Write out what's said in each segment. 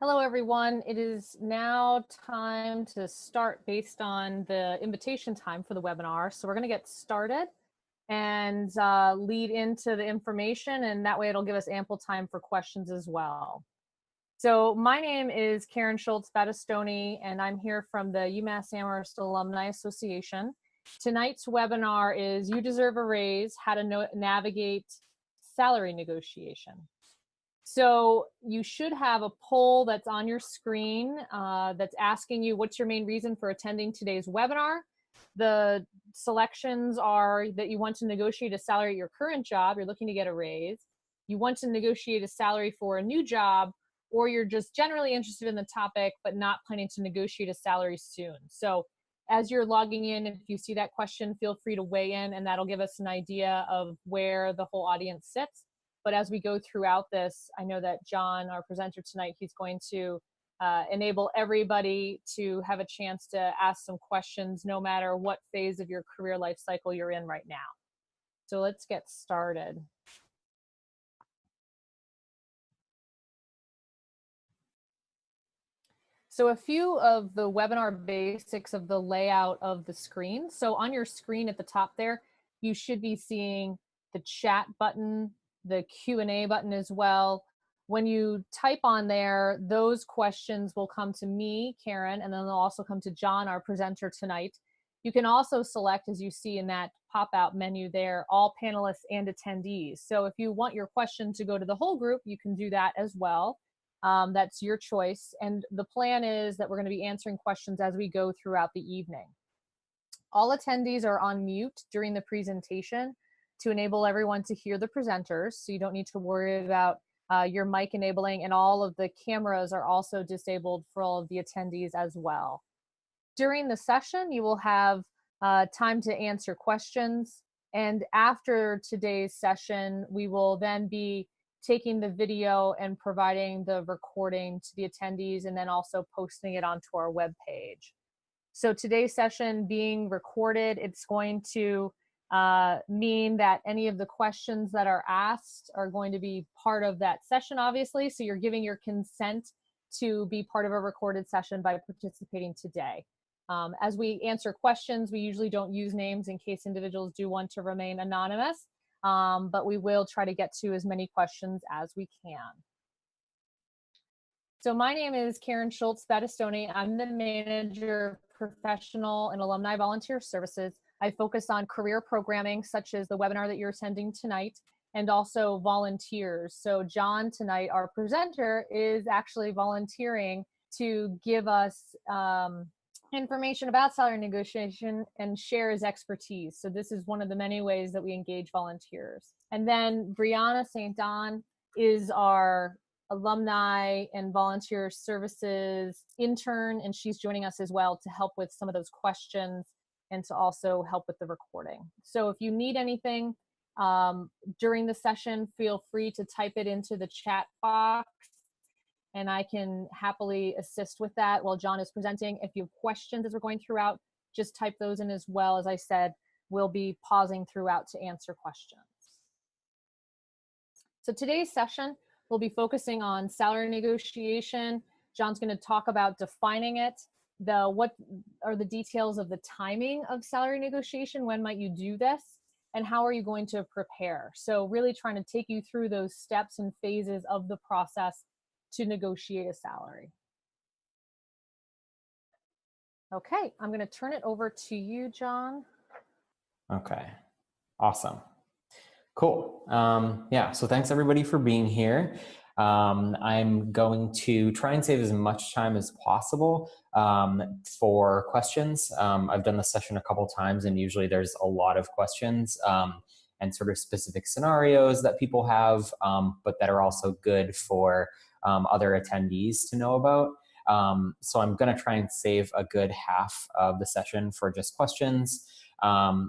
Hello, everyone. It is now time to start based on the invitation time for the webinar. So we're going to get started and lead into the information, and that way it'll give us ample time for questions as well. So my name is Karen Schultz Battistoni, and I'm here from the UMass Amherst Alumni Association. Tonight's webinar is You Deserve a Raise, How to Navigate Salary Negotiation. So you should have a poll that's on your screen that's asking you what's your main reason for attending today's webinar. The selections are that you want to negotiate a salary at your current job, you're looking to get a raise, you want to negotiate a salary for a new job, or you're just generally interested in the topic but not planning to negotiate a salary soon. So as you're logging in, if you see that question, feel free to weigh in, and that'll give us an idea of where the whole audience sits. But as we go throughout this, I know that John, our presenter tonight, he's going to enable everybody to have a chance to ask some questions no matter what phase of your career life cycle you're in right now. So let's get started. So a few of the webinar basics of the layout of the screen. So on your screen at the top there, you should be seeing the chat button, the Q&A button as well. When you type on there, those questions will come to me, Karen, and then they'll also come to John, our presenter tonight. You can also select, as you see in that pop-out menu there, all panelists and attendees. So if you want your question to go to the whole group, you can do that as well. That's your choice. And the plan is that we're going to be answering questions as we go throughout the evening. All attendees are on mute during the presentation to enable everyone to hear the presenters, so you don't need to worry about your mic enabling, and all of the cameras are also disabled for all of the attendees as well. During the session, you will have time to answer questions, and after today's session, we will then be taking the video and providing the recording to the attendees, and then also posting it onto our webpage. So today's session being recorded, it's going to mean that any of the questions that are asked are going to be part of that session, obviously. So you're giving your consent to be part of a recorded session by participating today. As we answer questions, we usually don't use names in case individuals do want to remain anonymous, but we will try to get to as many questions as we can. So my name is Karen Schultz Battistoni. I'm the manager of professional and alumni volunteer services. I focus on career programming, such as the webinar that you're attending tonight, and also volunteers. So John tonight, our presenter, is actually volunteering to give us information about salary negotiation and share his expertise. So this is one of the many ways that we engage volunteers. And then Brianna St. Don is our alumni and volunteer services intern, and she's joining us as well to help with some of those questions and to also help with the recording. So if you need anything during the session, feel free to type it into the chat box, and I can happily assist with that while John is presenting. If you have questions as we're going throughout, just type those in as well. As I said, we'll be pausing throughout to answer questions. So today's session, we'll be focusing on salary negotiation. John's going to talk about defining it, what are the details of the timing of salary negotiation, when might you do this, and how are you going to prepare. So really trying to take you through those steps and phases of the process to negotiate a salary. Okay, I'm going to turn it over to you, John. Okay, awesome. Cool. Yeah, so thanks everybody for being here. I'm going to try and save as much time as possible for questions. I've done this session a couple times, and usually there's a lot of questions and sort of specific scenarios that people have, but that are also good for other attendees to know about. So I'm going to try and save a good half of the session for just questions.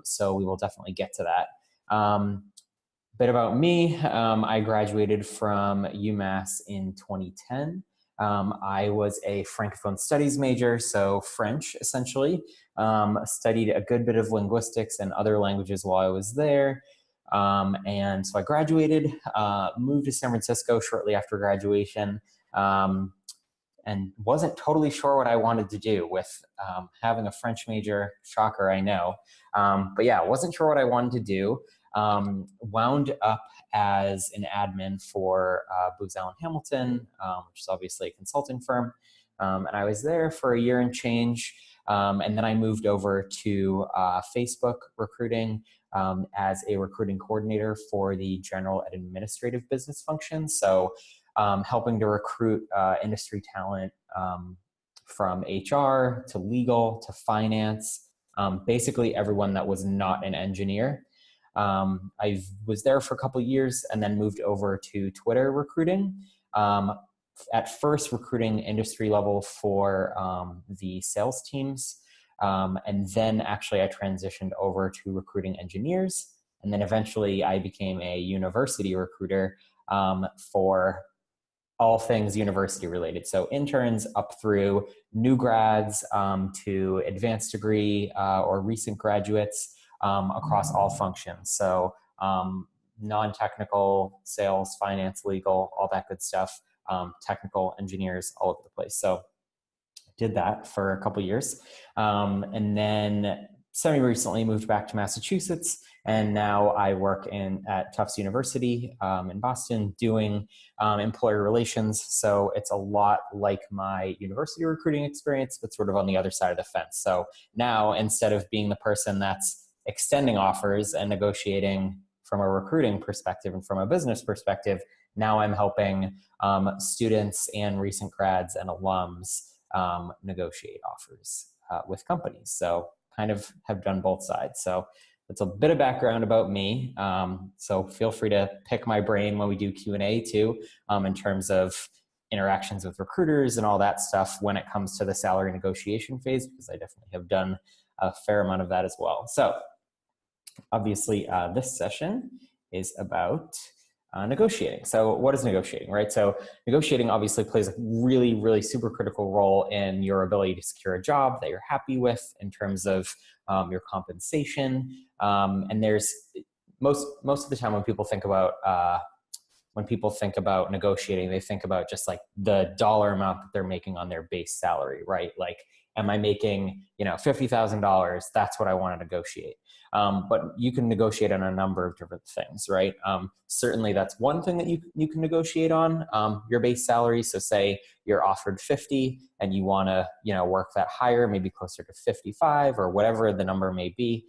So we will definitely get to that. Bit about me, I graduated from UMass in 2010. I was a Francophone studies major, so French essentially. Studied a good bit of linguistics and other languages while I was there. And so I graduated, moved to San Francisco shortly after graduation, and wasn't totally sure what I wanted to do with having a French major. Shocker, I know. But yeah, wasn't sure what I wanted to do. Wound up as an admin for Booz Allen Hamilton, which is obviously a consulting firm. And I was there for a year and change. And then I moved over to Facebook recruiting as a recruiting coordinator for the general and administrative business function. So helping to recruit industry talent from HR to legal to finance, basically everyone that was not an engineer. I was there for a couple of years and then moved over to Twitter recruiting. At first recruiting industry level for the sales teams. And then actually I transitioned over to recruiting engineers. And then eventually I became a university recruiter for all things university related. So interns up through new grads to advanced degree or recent graduates across all functions. So non-technical, sales, finance, legal, all that good stuff. Technical engineers all over the place. So did that for a couple of years. And then semi-recently moved back to Massachusetts. And now I work at Tufts University in Boston doing employer relations. So it's a lot like my university recruiting experience, but sort of on the other side of the fence. So now instead of being the person that's extending offers and negotiating from a recruiting perspective and from a business perspective, now I'm helping students and recent grads and alums negotiate offers with companies. So kind of have done both sides. So that's a bit of background about me. So feel free to pick my brain when we do Q&A too, in terms of interactions with recruiters and all that stuff when it comes to the salary negotiation phase, because I definitely have done a fair amount of that as well. So obviously this session is about negotiating. So what is negotiating, right? So negotiating obviously plays a really, really super critical role in your ability to secure a job that you're happy with in terms of your compensation. And there's most of the time when people think about negotiating, they think about just like the dollar amount that they're making on their base salary, right? Like, am I making, $50,000? That's what I want to negotiate. But you can negotiate on a number of different things, right? Certainly that's one thing that you can negotiate on, your base salary. So say you're offered 50 and you want to, work that higher, maybe closer to 55 or whatever the number may be.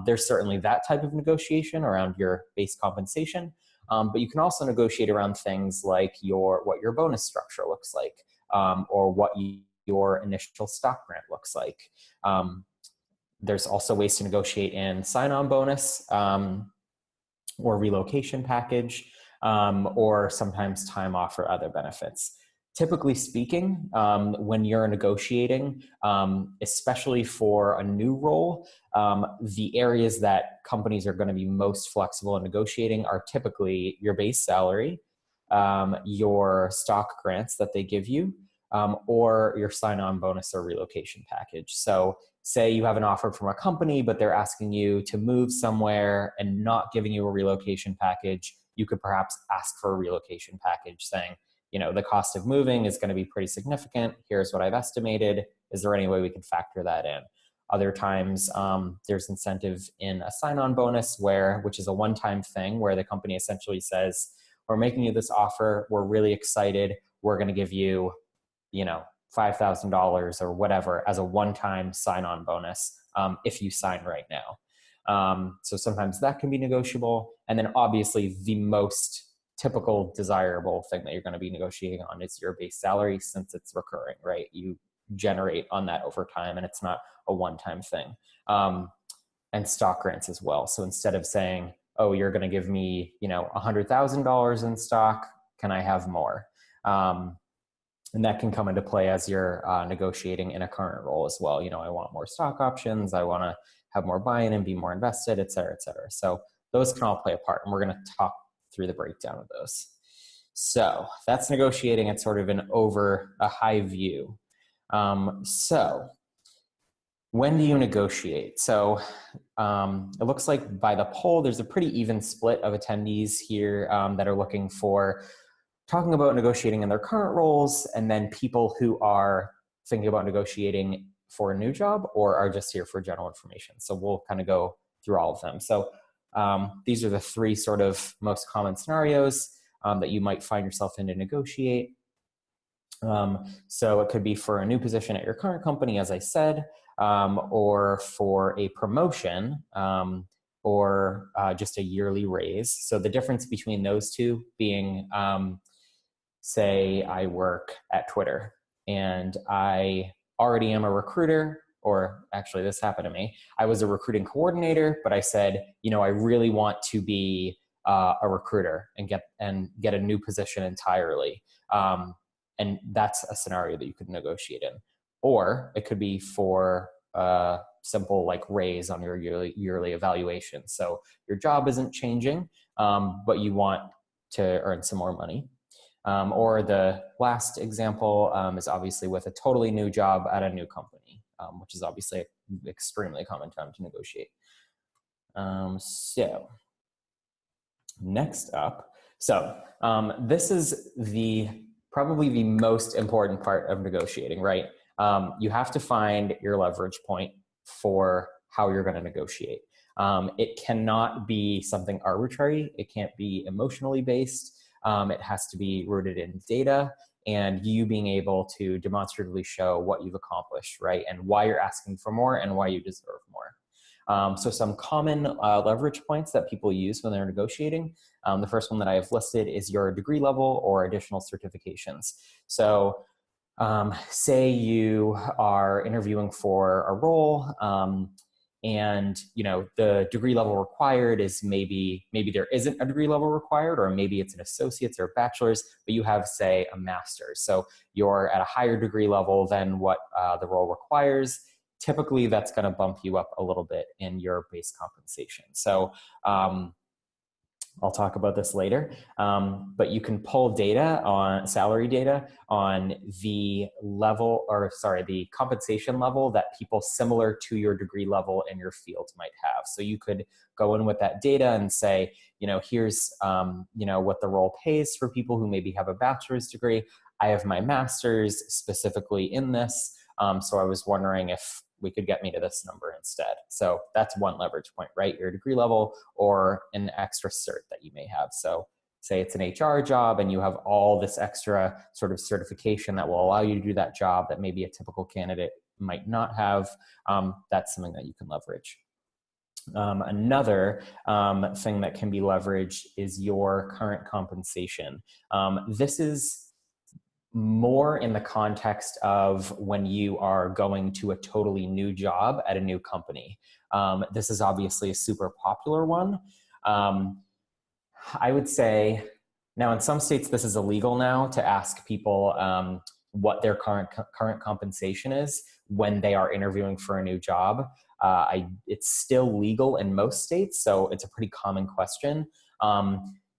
There's certainly that type of negotiation around your base compensation. But you can also negotiate around things like what your bonus structure looks like, or what your initial stock grant looks like. There's also ways to negotiate in sign-on bonus or relocation package, or sometimes time off or other benefits. Typically speaking, when you're negotiating, especially for a new role, the areas that companies are going to be most flexible in negotiating are typically your base salary, your stock grants that they give you, or your sign-on bonus or relocation package. So say you have an offer from a company, but they're asking you to move somewhere and not giving you a relocation package, you could perhaps ask for a relocation package saying, the cost of moving is going to be pretty significant. Here's what I've estimated. Is there any way we can factor that in? Other times, there's incentive in a sign-on bonus which is a one-time thing where the company essentially says, we're making you this offer. We're really excited. We're going to give you, $5,000 or whatever as a one-time sign-on bonus if you sign right now. So sometimes that can be negotiable. And then obviously the most typical desirable thing that you're going to be negotiating on is your base salary, since it's recurring, right? You generate on that over time and it's not a one-time thing. And stock grants as well. So instead of saying, oh, you're going to give me, $100,000 in stock, can I have more? And that can come into play as you're negotiating in a current role as well. I want more stock options. I want to have more buy-in and be more invested, et cetera, et cetera. So those can all play a part, and we're going to talk through the breakdown of those. So that's negotiating at sort of a high view. So when do you negotiate? So it looks like by the poll, there's a pretty even split of attendees here that are looking for talking about negotiating in their current roles, and then people who are thinking about negotiating for a new job or are just here for general information. So we'll kind of go through all of them. So these are the three sort of most common scenarios that you might find yourself in to negotiate. So it could be for a new position at your current company, as I said, or for a promotion, or just a yearly raise. So the difference between those two being, say I work at Twitter and I already am a recruiter, or actually this happened to me. I was a recruiting coordinator, but I said, you know, I really want to be a recruiter and get a new position entirely. And that's a scenario that you could negotiate in. Or it could be for a simple like raise on your yearly evaluation. So your job isn't changing, but you want to earn some more money. Or the last example is obviously with a totally new job at a new company, which is obviously an extremely common time to negotiate. So next up, this is probably the most important part of negotiating, right? You have to find your leverage point for how you're going to negotiate. It cannot be something arbitrary. It can't be emotionally based. It has to be rooted in data and you being able to demonstratively show what you've accomplished, right? And why you're asking for more and why you deserve more. So some common leverage points that people use when they're negotiating. The first one that I have listed is your degree level or additional certifications. So say you are interviewing for a role, and you know the degree level required is maybe there isn't a degree level required, or maybe it's an associate's or a bachelor's, but you have, say, a master's. So you're at a higher degree level than what the role requires. Typically, that's going to bump you up a little bit in your base compensation. So I'll talk about this later, but you can pull data on salary data on the the compensation level that people similar to your degree level in your field might have. So you could go in with that data and say, you know, here's, you know, what the role pays for people who maybe have a bachelor's degree. I have my master's specifically in this. So I was wondering if we could get me to this number instead. So that's one leverage point, right? Your degree level or an extra cert that you may have. So say it's an HR job and you have all this extra sort of certification that will allow you to do that job that maybe a typical candidate might not have. That's something that you can leverage. Another thing that can be leveraged is your current compensation. This is more in the context of when you are going to a totally new job at a new company. This is obviously a super popular one. I would say, now in some states this is illegal now to ask people what their current compensation is when they are interviewing for a new job. It's still legal in most states, so it's a pretty common question.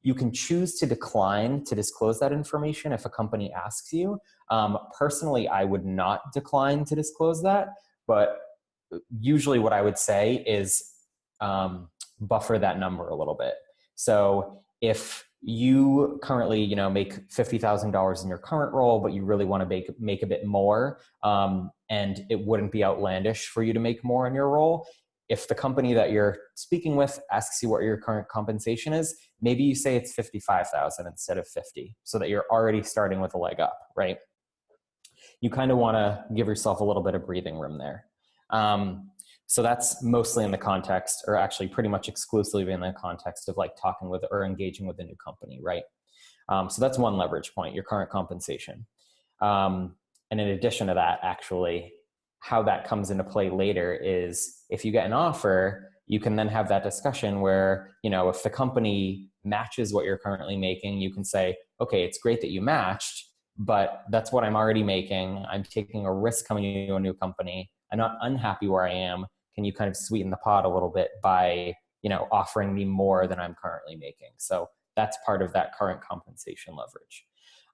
You can choose to decline to disclose that information if a company asks you. Personally, I would not decline to disclose that, but usually what I would say is buffer that number a little bit. So if you currently, you know, make $50,000 in your current role, but you really want to make a bit more, and it wouldn't be outlandish for you to make more in your role, if the company that you're speaking with asks you what your current compensation is, maybe you say it's 55,000 instead of 50, so that you're already starting with a leg up, right? You kind of want to give yourself a little bit of breathing room there. So that's mostly in the context, or actually pretty much exclusively in the context of like talking with or engaging with a new company, right? So that's one leverage point, your current compensation. And in addition to that, actually, how that comes into play later is if you get an offer, you can then have that discussion where, you know, if the company matches what you're currently making, you can say, okay, it's great that you matched, but that's what I'm already making. I'm taking a risk coming to a new company. I'm not unhappy where I am. Can you kind of sweeten the pot a little bit by, you know, offering me more than I'm currently making? So that's part of that current compensation leverage.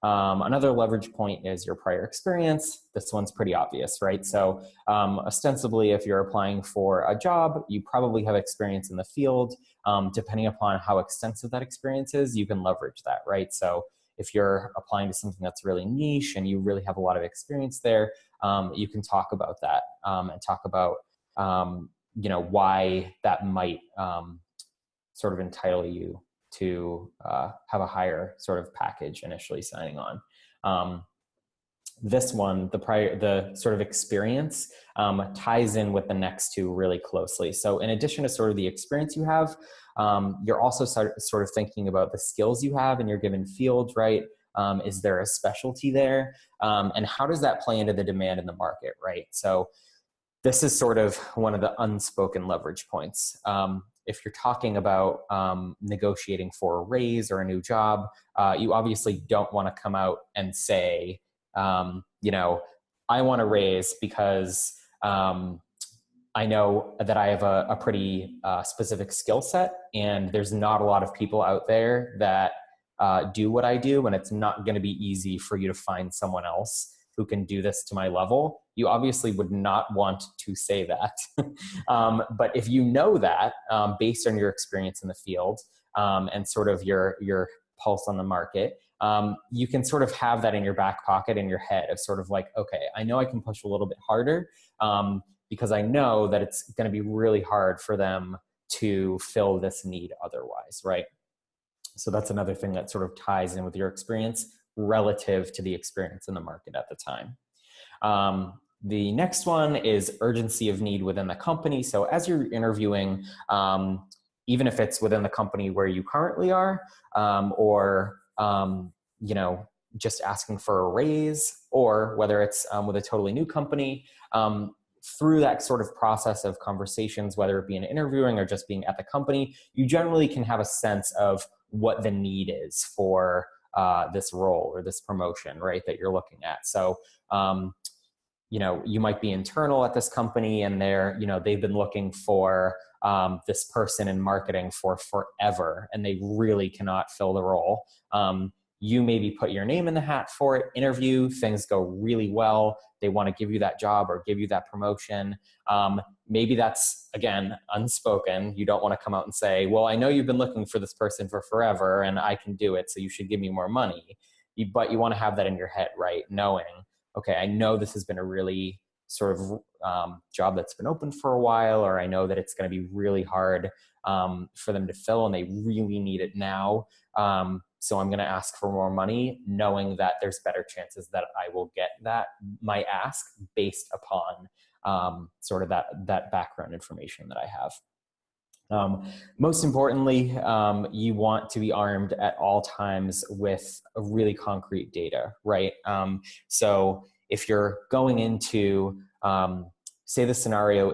Another leverage point is your prior experience. This one's pretty obvious, right? So ostensibly, if you're applying for a job, you probably have experience in the field. Depending upon how extensive that experience is, you can leverage that, right? So if you're applying to something that's really niche and you really have a lot of experience there, you can talk about that and talk about, why that might sort of entitle you to have a higher sort of package initially signing on. This one, the sort of experience ties in with the next two really closely. So in addition to sort of the experience you have, you're also sort of thinking about the skills you have in your given field, right? Is there a specialty there? And how does that play into the demand in the market, right? So this is sort of one of the unspoken leverage points. If you're talking about negotiating for a raise or a new job, you obviously don't want to come out and say, I want a raise because I know that I have a pretty specific skill set, and there's not a lot of people out there that do what I do, and it's not going to be easy for you to find someone else who can do this to my level. You obviously would not want to say that. But if you know that, based on your experience in the field and sort of your pulse on the market, you can sort of have that in your back pocket, in your head, of sort of like, okay, I know I can push a little bit harder because I know that it's going to be really hard for them to fill this need otherwise, right? So that's another thing that sort of ties in with your experience relative to the experience in the market at the time. The next one is urgency of need within the company. So as you're interviewing, even if it's within the company where you currently are, or just asking for a raise, or whether it's with a totally new company, through that sort of process of conversations, whether it be in interviewing or just being at the company, you generally can have a sense of what the need is for this role or this promotion, right, that you're looking at. So, you might be internal at this company, and they've been looking for this person in marketing for forever, and they really cannot fill the role. You maybe put your name in the hat for it, interview, things go really well. They want to give you that job or give you that promotion. Maybe that's, again, unspoken. You don't want to come out and say, well, I know you've been looking for this person for forever and I can do it, so you should give me more money. But you want to have that in your head, right? Knowing, okay, I know this has been a really sort of job that's been open for a while, or I know that it's going to be really hard for them to fill and they really need it now. So I'm going to ask for more money, knowing that there's better chances that I will get my ask based upon sort of that background information that I have. Most importantly, you want to be armed at all times with a really concrete data, right? So if you're going into, say the scenario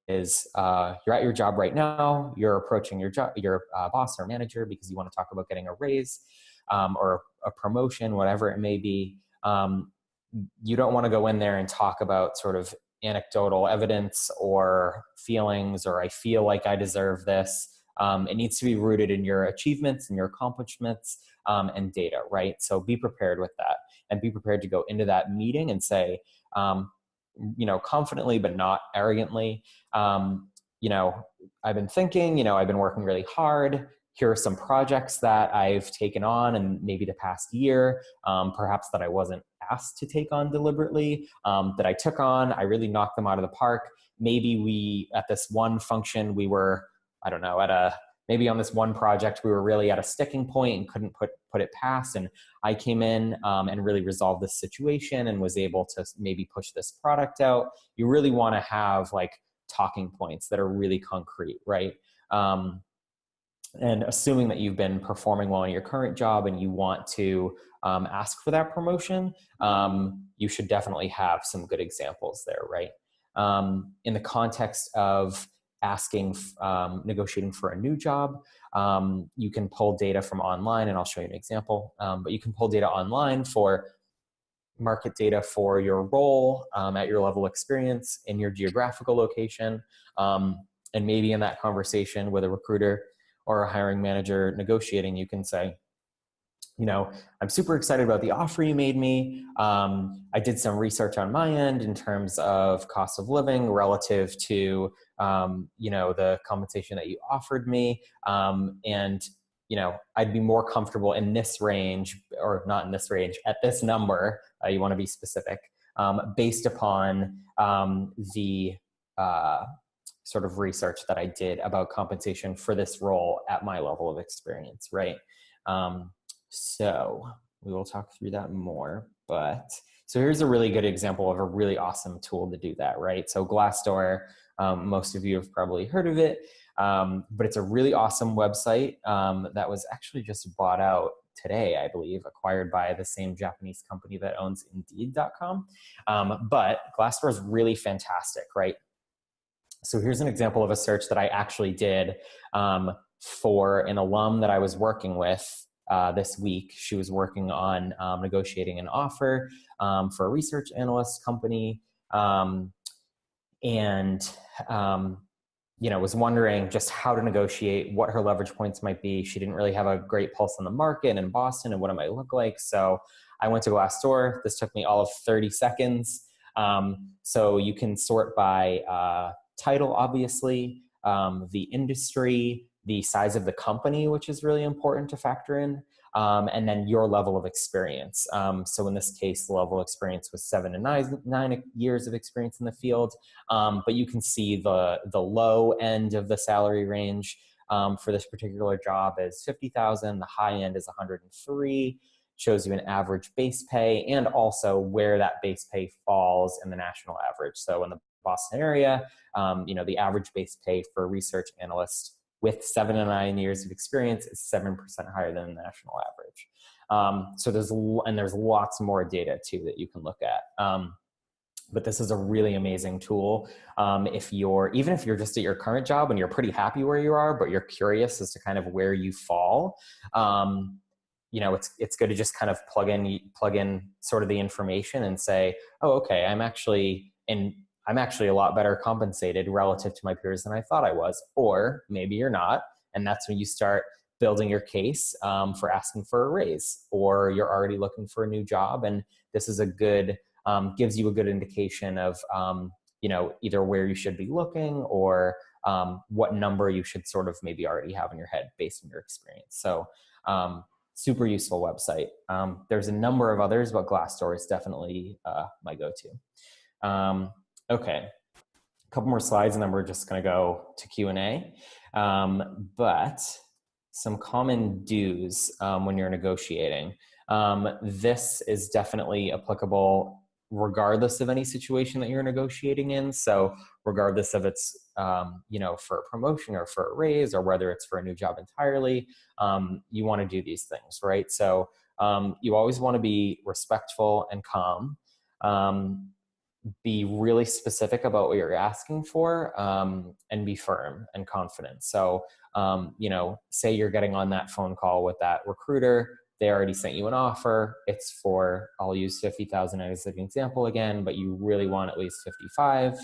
is you're at your job right now, you're approaching your boss or manager because you want to talk about getting a raise or a promotion, whatever it may be. You don't want to go in there and talk about sort of anecdotal evidence or feelings, or I feel like I deserve this. It needs to be rooted in your achievements and your accomplishments and data, right? So be prepared with that, and be prepared to go into that meeting and say, confidently, but not arrogantly, I've been thinking, I've been working really hard. Here are some projects that I've taken on in maybe the past year, perhaps that I wasn't asked to take on deliberately, that I took on. I really knocked them out of the park. Maybe at this one function, we were, I don't know, maybe on this one project, we were really at a sticking point and couldn't put it past. And I came in and really resolved this situation and was able to maybe push this product out. You really want to have like talking points that are really concrete, right? And assuming that you've been performing well in your current job and you want to ask for that promotion, you should definitely have some good examples there, right? In the context of negotiating for a new job, you can pull data from online, and I'll show you an example, but you can pull data online for market data for your role at your level of experience in your geographical location. And maybe in that conversation with a recruiter or a hiring manager negotiating, you can say, I'm super excited about the offer you made me. I did some research on my end in terms of cost of living relative to, the compensation that you offered me. And I'd be more comfortable in this range, or not in this range, at this number. You want to be specific, based upon the sort of research that I did about compensation for this role at my level of experience, right? So we will talk through that more, but so here's a really good example of a really awesome tool to do that, right? So Glassdoor, most of you have probably heard of it, but it's a really awesome website that was actually just bought out today, I believe, acquired by the same Japanese company that owns Indeed.com. But Glassdoor is really fantastic, right? So here's an example of a search that I actually did for an alum that I was working with this week. She was working on negotiating an offer for a research analyst company, was wondering just how to negotiate, what her leverage points might be. She didn't really have a great pulse on the market in Boston and what it might look like. So I went to Glassdoor. This took me all of 30 seconds. So you can sort by title, obviously, the industry, the size of the company, which is really important to factor in, and then your level of experience. So in this case, the level of experience was 7 to 9 years of experience in the field, but you can see the low end of the salary range for this particular job is 50,000. The high end is 103. Shows you an average base pay and also where that base pay falls in the national average. So in the Boston area, the average base pay for a research analyst with 7 to 9 years of experience is 7% higher than the national average. So there's lots more data too that you can look at. But this is a really amazing tool. Even if you're just at your current job and you're pretty happy where you are, but you're curious as to kind of where you fall, it's good to just kind of plug in sort of the information and say, oh, okay, I'm actually a lot better compensated relative to my peers than I thought I was, or maybe you're not. And that's when you start building your case for asking for a raise, or you're already looking for a new job. And this is gives you a good indication of, either where you should be looking or what number you should sort of maybe already have in your head based on your experience. So super useful website. There's a number of others, but Glassdoor is definitely my go-to. Okay, a couple more slides and then we're just going to go to Q&A. But some common do's when you're negotiating. This is definitely applicable regardless of any situation that you're negotiating in. So regardless of it's, for a promotion or for a raise, or whether it's for a new job entirely, you want to do these things, right? So you always want to be respectful and calm. Be really specific about what you're asking for, and be firm and confident. So, say you're getting on that phone call with that recruiter, they already sent you an offer. It's for, I'll use 50,000 as an example again, but you really want at least 55.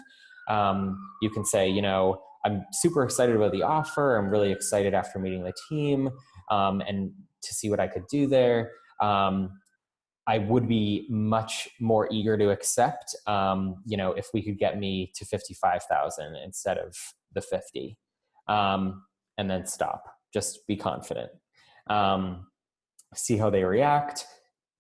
You can say, I'm super excited about the offer. I'm really excited after meeting the team, and to see what I could do there. I would be much more eager to accept, if we could get me to 55,000 instead of the 50, and then stop. Just be confident. See how they react.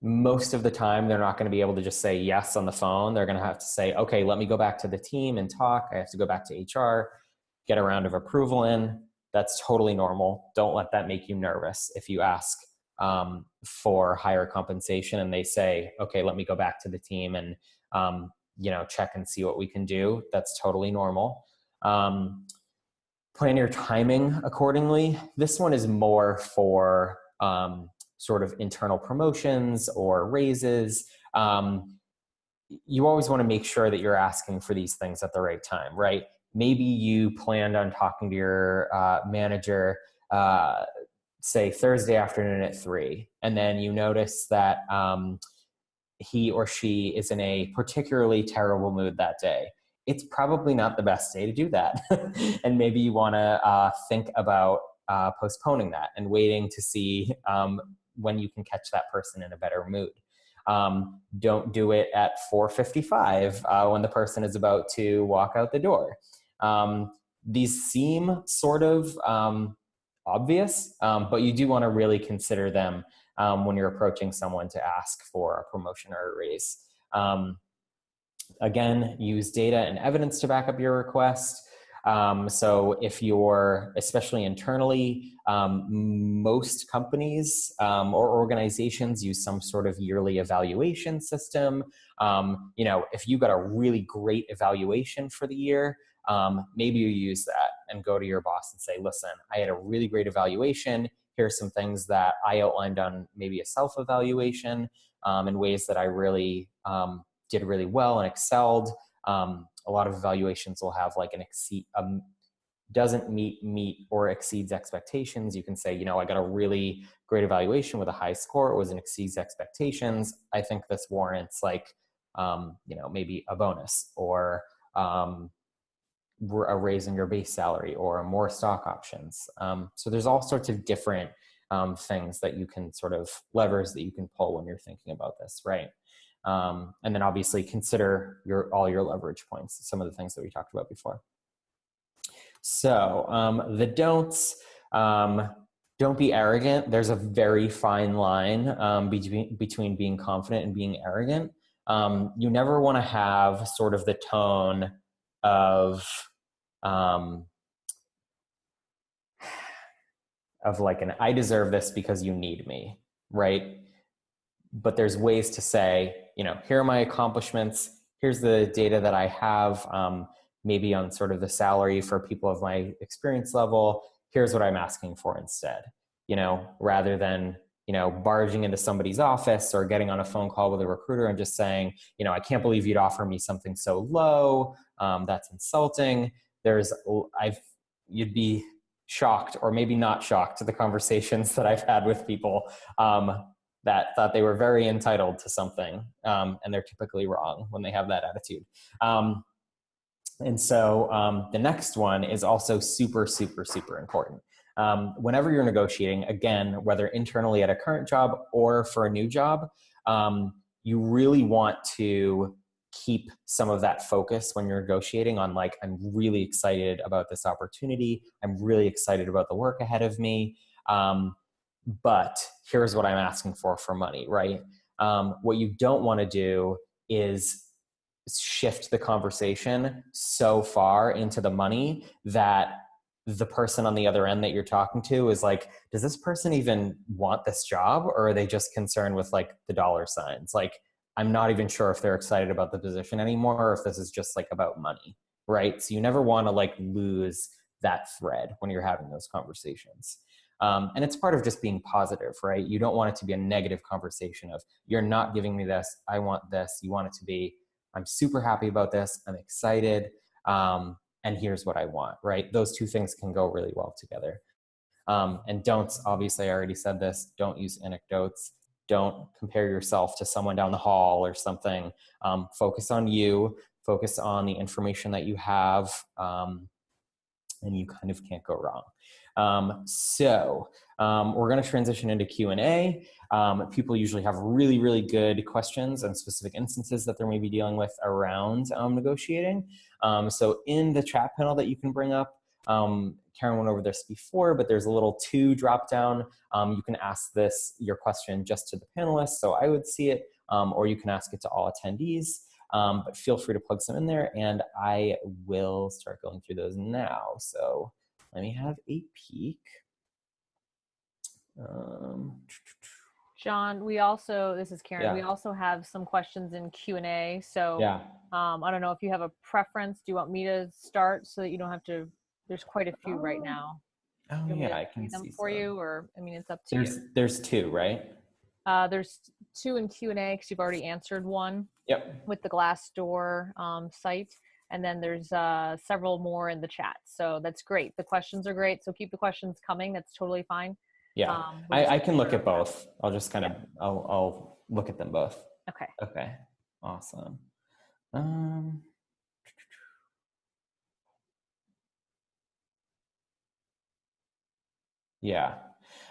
Most of the time, they're not going to be able to just say yes on the phone. They're going to have to say, okay, let me go back to the team and talk. I have to go back to HR, get a round of approval in. That's totally normal. Don't let that make you nervous. If you ask for higher compensation and they say, okay, let me go back to the team and, check and see what we can do. That's totally normal. Plan your timing accordingly. This one is more for sort of internal promotions or raises. You always want to make sure that you're asking for these things at the right time, right? Maybe you planned on talking to your manager, say Thursday afternoon at 3, and then you notice that he or she is in a particularly terrible mood that day. It's probably not the best day to do that. And maybe you want to think about postponing that and waiting to see when you can catch that person in a better mood. Don't do it at 4:55 when the person is about to walk out the door. These seem sort of obvious, but you do want to really consider them when you're approaching someone to ask for a promotion or a raise. Again, use data and evidence to back up your request. So if you're, especially internally, most companies or organizations use some sort of yearly evaluation system. If you got a really great evaluation for the year, maybe you use that and go to your boss and say, listen, I had a really great evaluation. Here's some things that I outlined on maybe a self-evaluation in ways that I really did really well and excelled. A lot of evaluations will have like doesn't meet or exceeds expectations. You can say, I got a really great evaluation with a high score. It was and exceeds expectations. I think this warrants like, maybe a bonus or a raise in your base salary or more stock options. So there's all sorts of different things that you can sort of levers that you can pull when you're thinking about this, right? And then obviously consider all your leverage points, some of the things that we talked about before. So the don'ts, don't be arrogant. There's a very fine line between being confident and being arrogant. You never want to have sort of the tone of like I deserve this because you need me, right? But there's ways to say, here are my accomplishments. Here's the data that I have, maybe on sort of the salary for people of my experience level. Here's what I'm asking for instead, rather than, barging into somebody's office or getting on a phone call with a recruiter and just saying, I can't believe you'd offer me something so low. That's insulting. You'd be shocked, or maybe not shocked, to the conversations that I've had with people that thought they were very entitled to something, and they're typically wrong when they have that attitude. And so the next one is also super, super, super important. Whenever you're negotiating, again, whether internally at a current job or for a new job, you really want to keep some of that focus when you're negotiating on like, I'm really excited about this opportunity. I'm really excited about the work ahead of me. But here's what I'm asking for money, right? What you don't want to do is shift the conversation so far into the money that the person on the other end that you're talking to is like, does this person even want this job? Or are they just concerned with like the dollar signs? Like, I'm not even sure if they're excited about the position anymore, or if this is just like about money, right? So you never want to like lose that thread when you're having those conversations. And it's part of just being positive, right? You don't want it to be a negative conversation of, you're not giving me this, I want this. You want it to be, I'm super happy about this, I'm excited, and here's what I want, right? Those two things can go really well together. And don'ts, obviously I already said this, don't use anecdotes. Don't compare yourself to someone down the hall or something. Focus on you, focus on the information that you have, and you kind of can't go wrong. We're going to transition into Q&A. People usually have really, really good questions and specific instances that they're maybe dealing with around negotiating. So in the chat panel that you can bring up, Karen went over this before, but there's a little 2 drop down. You can ask your question just to the panelists, so I would see it, or you can ask it to all attendees. But feel free to plug some in there, and I will start going through those now. So let me have a peek. John, this is Karen, we also have some questions in Q&A. So yeah. I don't know if you have a preference. Do you want me to start so that you don't have to, there's quite a few right now. Oh yeah, I can them see for some. you, or, I mean, it's up to you. There's 2, right? There's 2 in Q&A because you've already answered one. Yep. With the Glassdoor site. And then there's several more in the chat. So that's great. The questions are great. So keep the questions coming. That's totally fine. Yeah, I can look at both. I'll just kind of, I'll look at them both. Okay. Okay, awesome. Yeah.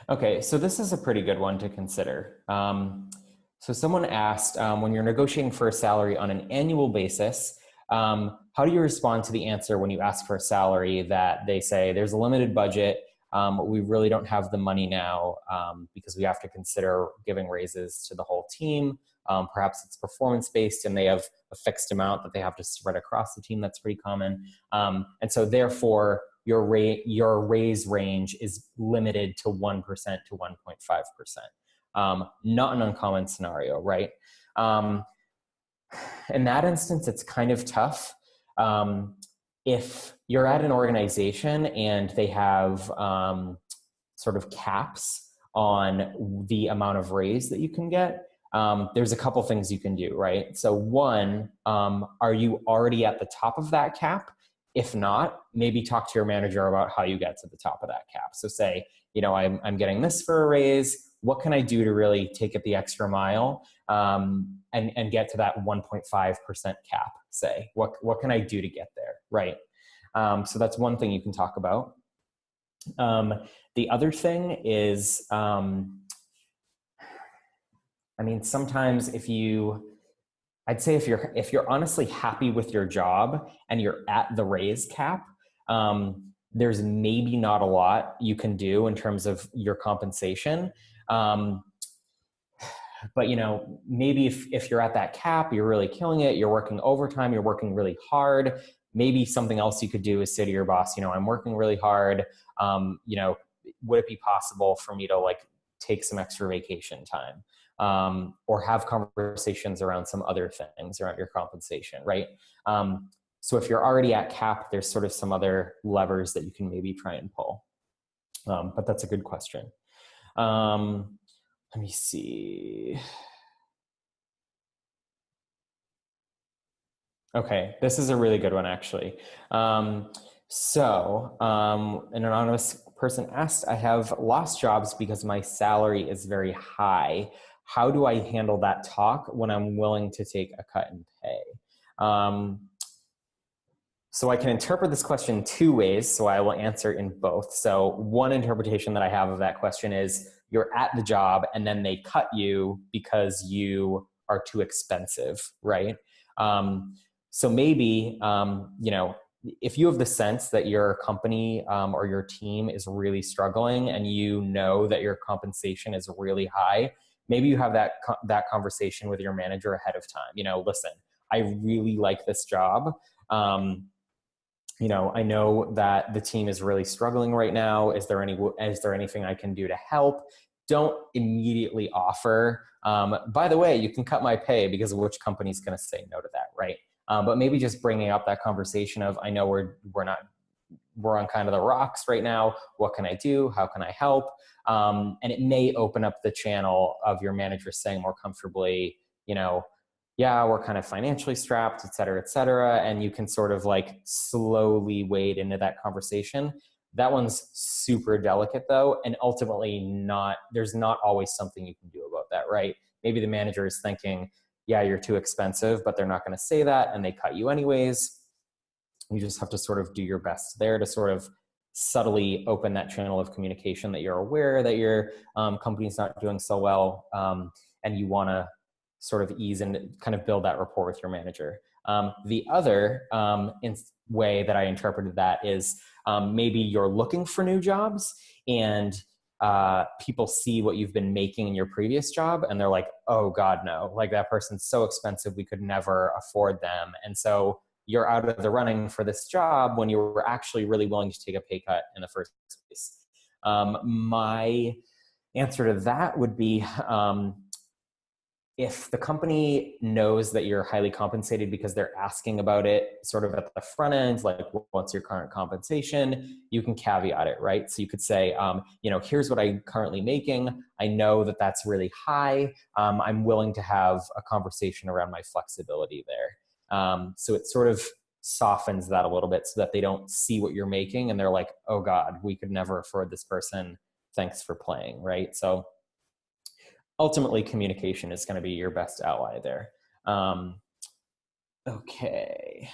Okay, so this is a pretty good one to consider. So someone asked, when you're negotiating for a salary on an annual basis, how do you respond to the answer when you ask for a salary that they say there's a limited budget, we really don't have the money now because we have to consider giving raises to the whole team. Perhaps it's performance-based and they have a fixed amount that they have to spread across the team. That's pretty common. And so therefore, your raise range is limited to 1% to 1.5%. Not an uncommon scenario, right? In that instance, it's kind of tough. If you're at an organization and they have sort of caps on the amount of raise that you can get, there's a couple things you can do, right? So one, are you already at the top of that cap? If not, maybe talk to your manager about how you get to the top of that cap. So say, I'm getting this for a raise. What can I do to really take it the extra mile and get to that 1.5% cap, say? What can I do to get there, right? So that's one thing you can talk about. The other thing is, sometimes if you're honestly happy with your job and you're at the raise cap, there's maybe not a lot you can do in terms of your compensation. But maybe if you're at that cap, you're really killing it, you're working overtime, you're working really hard, maybe something else you could do is say to your boss, I'm working really hard. Would it be possible for me to take some extra vacation time? Or have conversations around some other things around your compensation, right? So if you're already at cap, there's sort of some other levers that you can maybe try and pull. But that's a good question. Let me see. Okay, this is a really good one, actually. An anonymous person asked, I have lost jobs because my salary is very high. How do I handle that talk when I'm willing to take a cut in pay? So I can interpret this question two ways, so I will answer in both. So one interpretation that I have of that question is you're at the job and then they cut you because you are too expensive, right? So maybe, if you have the sense that your company or your team is really struggling and you know that your compensation is really high, maybe you have that conversation with your manager ahead of time. Listen, I really like this job. I know that the team is really struggling right now. Is there anything I can do to help? Don't immediately offer, by the way, you can cut my pay, because which company's going to say no to that, right? But maybe just bringing up that conversation of, I know we're on kind of the rocks right now. What can I do? How can I help? And it may open up the channel of your manager saying more comfortably, yeah, we're kind of financially strapped, et cetera, and you can sort of slowly wade into that conversation. That one's super delicate though, and ultimately there's not always something you can do about that, right? Maybe the manager is thinking, yeah, you're too expensive, but they're not going to say that, and they cut you anyways. You just have to sort of do your best there to sort of subtly open that channel of communication that you're aware that your company's not doing so well, and you want to sort of ease and kind of build that rapport with your manager. The other way that I interpreted that is maybe you're looking for new jobs and people see what you've been making in your previous job and they're like, oh God, no, that person's so expensive, we could never afford them. And so you're out of the running for this job when you were actually really willing to take a pay cut in the first place. My answer to that would be, if the company knows that you're highly compensated because they're asking about it sort of at the front end, what's your current compensation, you can caveat it, right? So you could say, here's what I'm currently making. I know that that's really high. I'm willing to have a conversation around my flexibility there. So it sort of softens that a little bit so that they don't see what you're making and they're like, oh God, we could never afford this person. Thanks for playing, right? So ultimately, communication is going to be your best ally there. Okay.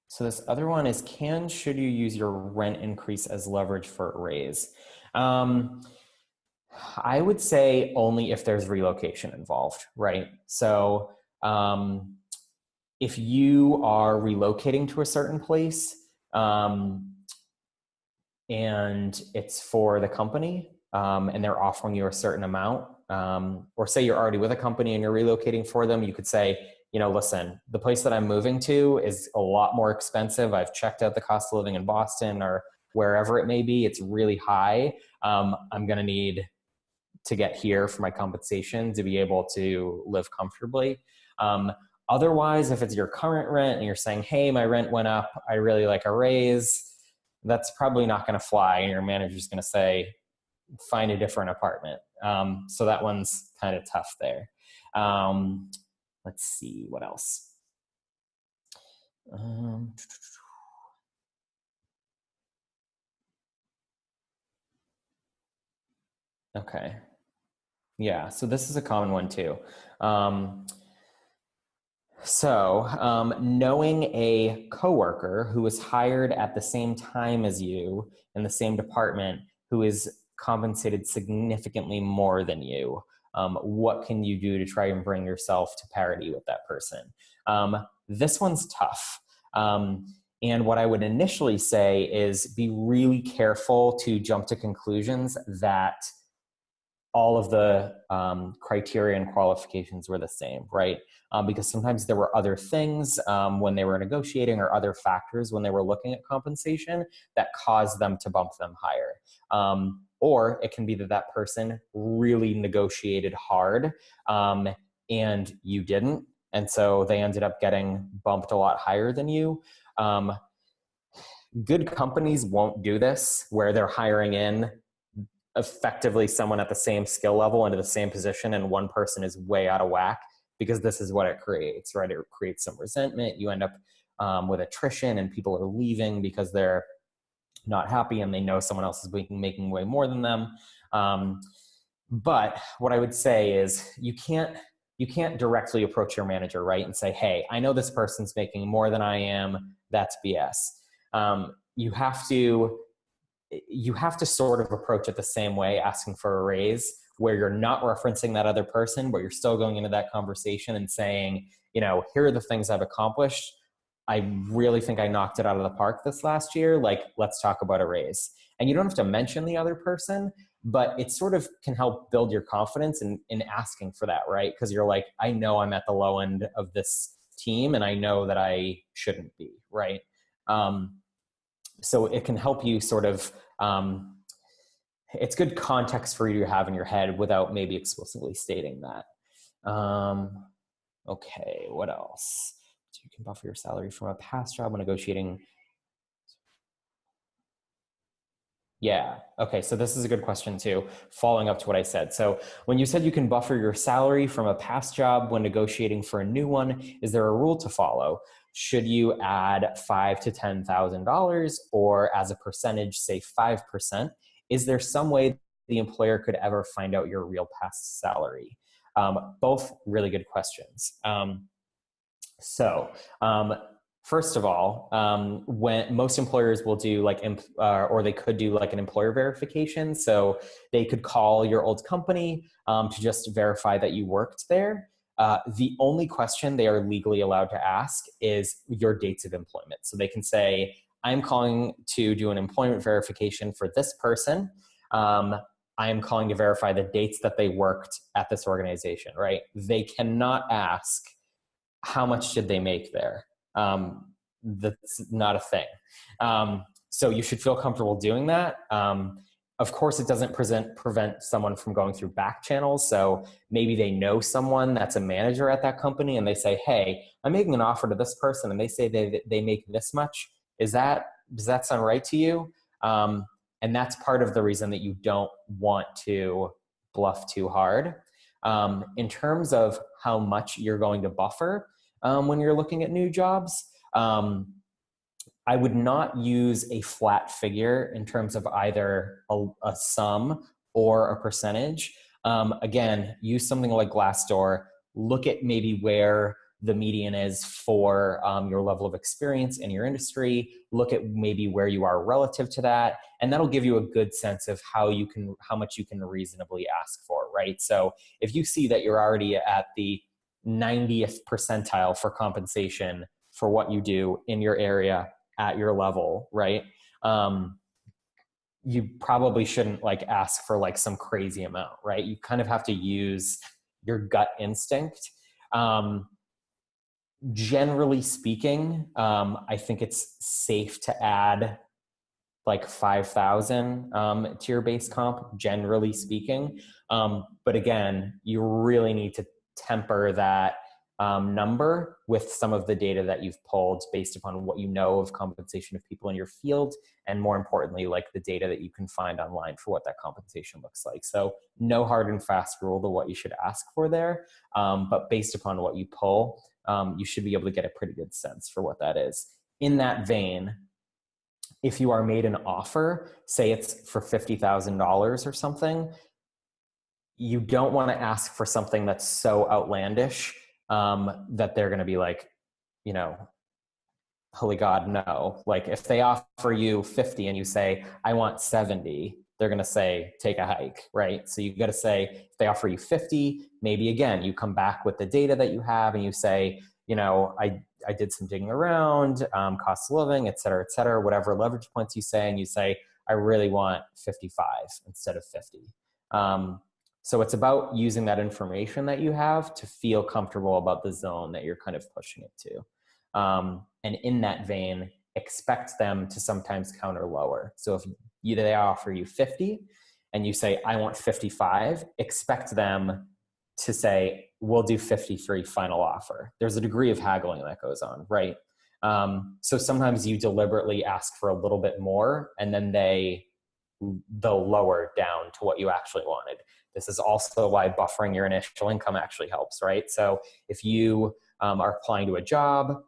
So this other one is, should you use your rent increase as leverage for a raise? I would say only if there's relocation involved, right? So if you are relocating to a certain place, and it's for the company, and they're offering you a certain amount, or say you're already with a company and you're relocating for them, you could say, you know, listen, the place that I'm moving to is a lot more expensive. I've checked out the cost of living in Boston or wherever it may be. It's really high. I'm going to need to get here for my compensation to be able to live comfortably. Otherwise, if it's your current rent and you're saying, hey, my rent went up, I really like a raise, that's probably not going to fly. And your manager's going to say, find a different apartment. So that one's kind of tough there. Let's see what else. Okay. Yeah, so this is a common one too. Knowing a coworker who was hired at the same time as you in the same department, who is compensated significantly more than you, what can you do to try and bring yourself to parity with that person? This one's tough. And what I would initially say is be really careful to jump to conclusions that all of the criteria and qualifications were the same, right? Because sometimes there were other things when they were negotiating or other factors when they were looking at compensation that caused them to bump them higher. Or it can be that that person really negotiated hard and you didn't. And so they ended up getting bumped a lot higher than you. Good companies won't do this where they're hiring in effectively someone at the same skill level into the same position and one person is way out of whack, because this is what it creates, right? It creates some resentment. You end up with attrition and people are leaving because they're not happy and they know someone else is making way more than them. But what I would say is you can't directly approach your manager, right? And say, hey, I know this person's making more than I am. That's BS. You have to sort of approach it the same way, asking for a raise, where you're not referencing that other person, but you're still going into that conversation and saying, you know, here are the things I've accomplished. I really think I knocked it out of the park this last year. Like, let's talk about a raise. And you don't have to mention the other person, but it sort of can help build your confidence in asking for that, right? Because you're like, I know I'm at the low end of this team and I know that I shouldn't be, right? So it can help you sort of, it's good context for you to have in your head without maybe explicitly stating that. Okay, what else? So you can buffer your salary from a past job when negotiating. Yeah, okay, so this is a good question too, following up to what I said. So when you said you can buffer your salary from a past job when negotiating for a new one, is there a rule to follow? Should you add $5,000 to $10,000 or as a percentage, say 5%? Is there some way the employer could ever find out your real past salary? Both really good questions. First of all, when most employers will do like, or they could do like an employer verification. So they could call your old company to just verify that you worked there. The only question they are legally allowed to ask is your dates of employment. So they can say, I'm calling to do an employment verification for this person. I am calling to verify the dates that they worked at this organization, right? They cannot ask, how much did they make there? That's not a thing. So you should feel comfortable doing that. Of course, it doesn't prevent someone from going through back channels. So maybe they know someone that's a manager at that company and they say, hey, I'm making an offer to this person and they say they make this much. Does that sound right to you? And that's part of the reason that you don't want to bluff too hard. In terms of how much you're going to buffer when you're looking at new jobs, I would not use a flat figure in terms of either a sum or a percentage. Again, use something like Glassdoor. Look at maybe where the median is for your level of experience in your industry. Look at maybe where you are relative to that. And that'll give you a good sense of how much you can reasonably ask for, right? So if you see that you're already at the 90th percentile for compensation for what you do in your area at your level, right? you probably shouldn't like ask for like some crazy amount, right? You kind of have to use your gut instinct. Generally speaking, I think it's safe to add like 5,000 to your base comp, generally speaking. But again, you really need to temper that number with some of the data that you've pulled based upon what you know of compensation of people in your field, and more importantly, like the data that you can find online for what that compensation looks like. So no hard and fast rule to what you should ask for there, but based upon what you pull, you should be able to get a pretty good sense for what that is. In that vein, if you are made an offer, say it's for $50,000 or something, you don't want to ask for something that's so outlandish that they're going to be like, you know, holy God, no. Like if they offer you 50 and you say, I want 70, they're going to say, take a hike, right? So you got to say, if they offer you 50, maybe again, you come back with the data that you have and you say, you know, I did some digging around, cost of living, et cetera, whatever leverage points you say, and you say, I really want 55 instead of 50. So it's about using that information that you have to feel comfortable about the zone that you're kind of pushing it to. And in that vein, expect them to sometimes counter lower. So if they offer you 50 and you say, I want 55, expect them to say, we'll do 53 final offer. There's a degree of haggling that goes on, right? So sometimes you deliberately ask for a little bit more and then they'll lower down to what you actually wanted. This is also why buffering your initial income actually helps, right? So if you are applying to a job,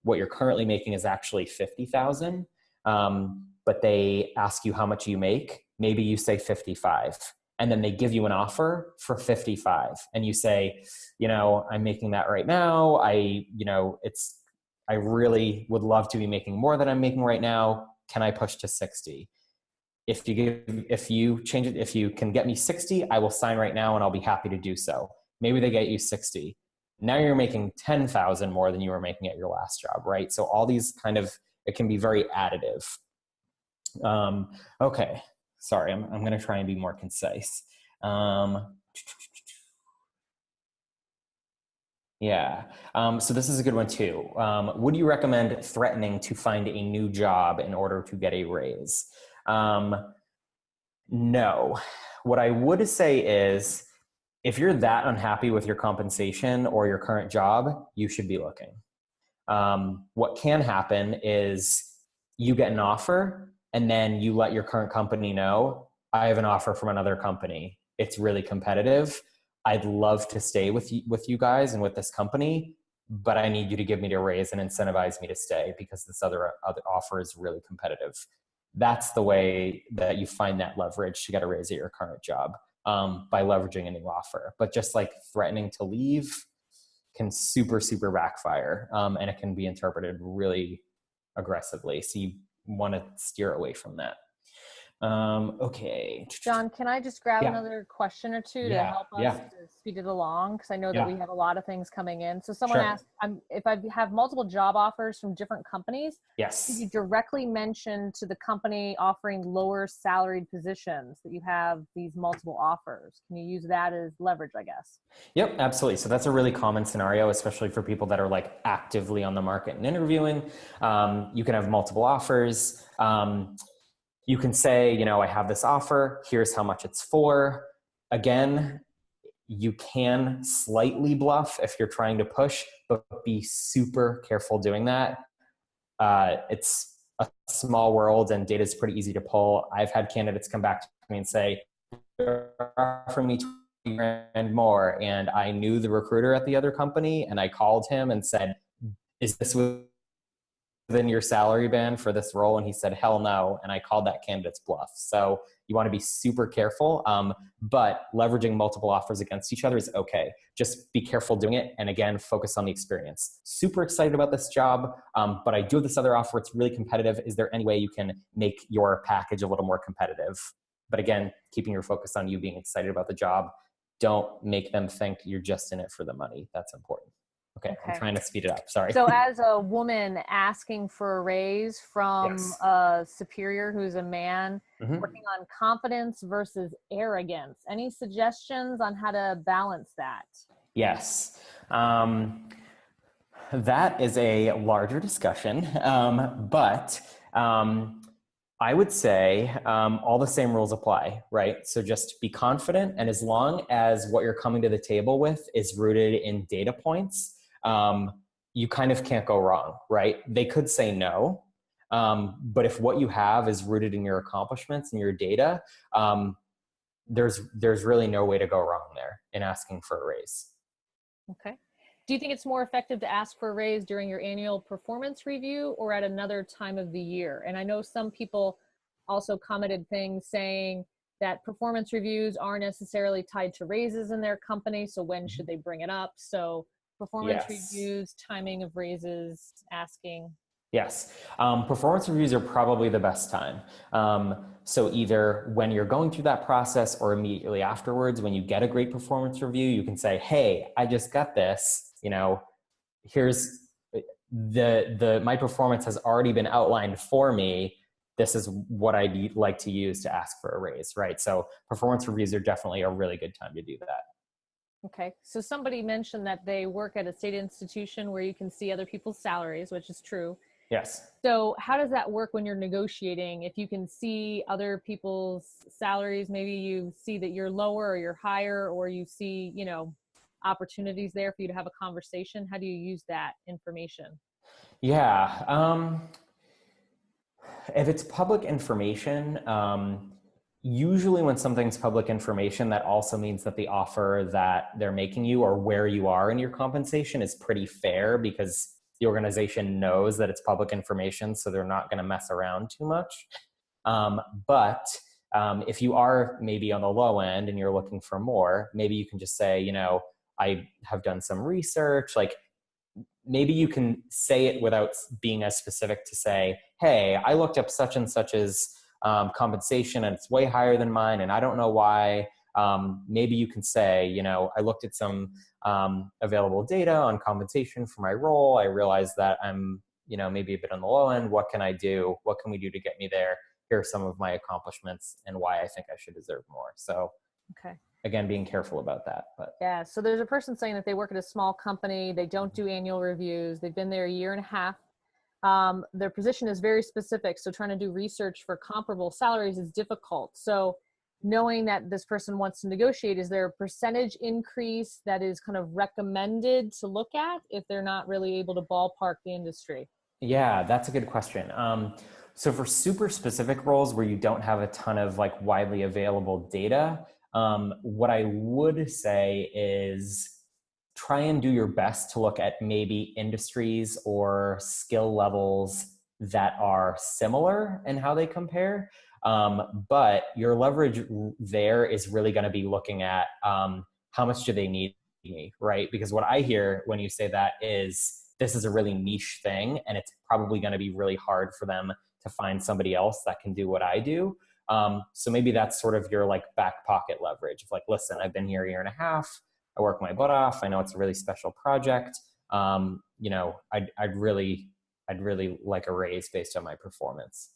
what you're currently making is actually 50,000, but they ask you how much you make. Maybe you say 55, and then they give you an offer for 55, and you say, you know, I'm making that right now. I really would love to be making more than I'm making right now. Can I push to 60? If you change it, if you can get me 60, I will sign right now and I'll be happy to do so. Maybe they get you 60. Now you're making 10,000 more than you were making at your last job, right? So all these kind of, it can be very additive. Okay, sorry, I'm going to try and be more concise. Yeah, so this is a good one too. Would you recommend threatening to find a new job in order to get a raise? No. What I would say is, if you're that unhappy with your compensation or your current job, you should be looking. What can happen is you get an offer and then you let your current company know, I have an offer from another company. It's really competitive. I'd love to stay with you guys and with this company, but I need you to give me a raise and incentivize me to stay because this other offer is really competitive. That's the way that you find that leverage to get a raise at your current job, by leveraging a new offer. But just like threatening to leave can super backfire, and it can be interpreted really aggressively. So you want to steer away from that. Okay. John, can I just grab another question or two to help us to speed it along? Because I know that we have a lot of things coming in. So someone asked, if I have multiple job offers from different companies, did you directly mention to the company offering lower salaried positions that you have these multiple offers? Can you use that as leverage, I guess? Yep, absolutely. So that's a really common scenario, especially for people that are like actively on the market and interviewing. You can have multiple offers. You can say, you know, I have this offer, here's how much it's for. Again, you can slightly bluff if you're trying to push, but be super careful doing that. It's a small world and data is pretty easy to pull. I've had candidates come back to me and say, you're offering me $20,000 more. And I knew the recruiter at the other company and I called him and said, is this within your salary band for this role? And he said, hell no. And I called that candidate's bluff. So you want to be super careful, but leveraging multiple offers against each other is okay. Just be careful doing it. And again, focus on the experience. Super excited about this job, but I do have this other offer. It's really competitive. Is there any way you can make your package a little more competitive? But again, keeping your focus on you being excited about the job. Don't make them think you're just in it for the money. That's important. Okay, I'm Okay. trying to speed it up. Sorry. So as a woman asking for a raise from Yes. a superior who's a man, Mhm. working on confidence versus arrogance, any suggestions on how to balance that? Yes. That is a larger discussion, but I would say all the same rules apply, right? So just be confident, and as long as what you're coming to the table with is rooted in data points, you kind of can't go wrong, right? They could say no, but if what you have is rooted in your accomplishments and your data, there's really no way to go wrong there in asking for a raise. Okay. Do you think it's more effective to ask for a raise during your annual performance review or at another time of the year? And I know some people also commented things saying that performance reviews aren't necessarily tied to raises in their company. So when should they bring it up? So performance Yes. reviews, timing of raises, asking. Yes. Performance reviews are probably the best time. So either when you're going through that process or immediately afterwards, when you get a great performance review, you can say, hey, I just got this, here's my performance has already been outlined for me. This is what I'd like to use to ask for a raise, right? So performance reviews are definitely a really good time to do that. Okay. So somebody mentioned that they work at a state institution where you can see other people's salaries, which is true. Yes. So how does that work when you're negotiating? If you can see other people's salaries, maybe you see that you're lower or you're higher, or you see, opportunities there for you to have a conversation. How do you use that information? Yeah. If it's public information, usually when something's public information, that also means that the offer that they're making you or where you are in your compensation is pretty fair because the organization knows that it's public information, so they're not going to mess around too much. But if you are maybe on the low end and you're looking for more, maybe you can just say, I have done some research, like maybe you can say it without being as specific to say, hey, I looked up such and such's compensation and it's way higher than mine and I don't know why. Maybe you can say, I looked at some available data on compensation for my role. I realized that I'm, maybe a bit on the low end. What can I do? What can we do to get me there? Here are some of my accomplishments and why I think I should deserve more. So Okay. again, being careful about that. But Yeah. So there's a person saying that they work at a small company. They don't do annual reviews. They've been there a year and a half. Their position is very specific. So trying to do research for comparable salaries is difficult. So knowing that this person wants to negotiate, is there a percentage increase that is kind of recommended to look at if they're not really able to ballpark the industry? yeah, that's a good question. So for super specific roles where you don't have a ton of like widely available data, what I would say is try and do your best to look at maybe industries or skill levels that are similar in how they compare. But your leverage there is really going to be looking at how much do they need me, right? Because what I hear when you say that is this is a really niche thing and it's probably going to be really hard for them to find somebody else that can do what I do. So maybe that's sort of your like back pocket leverage of like, listen, I've been here a year and a half. I work my butt off. I know it's a really special project. I'd really like a raise based on my performance.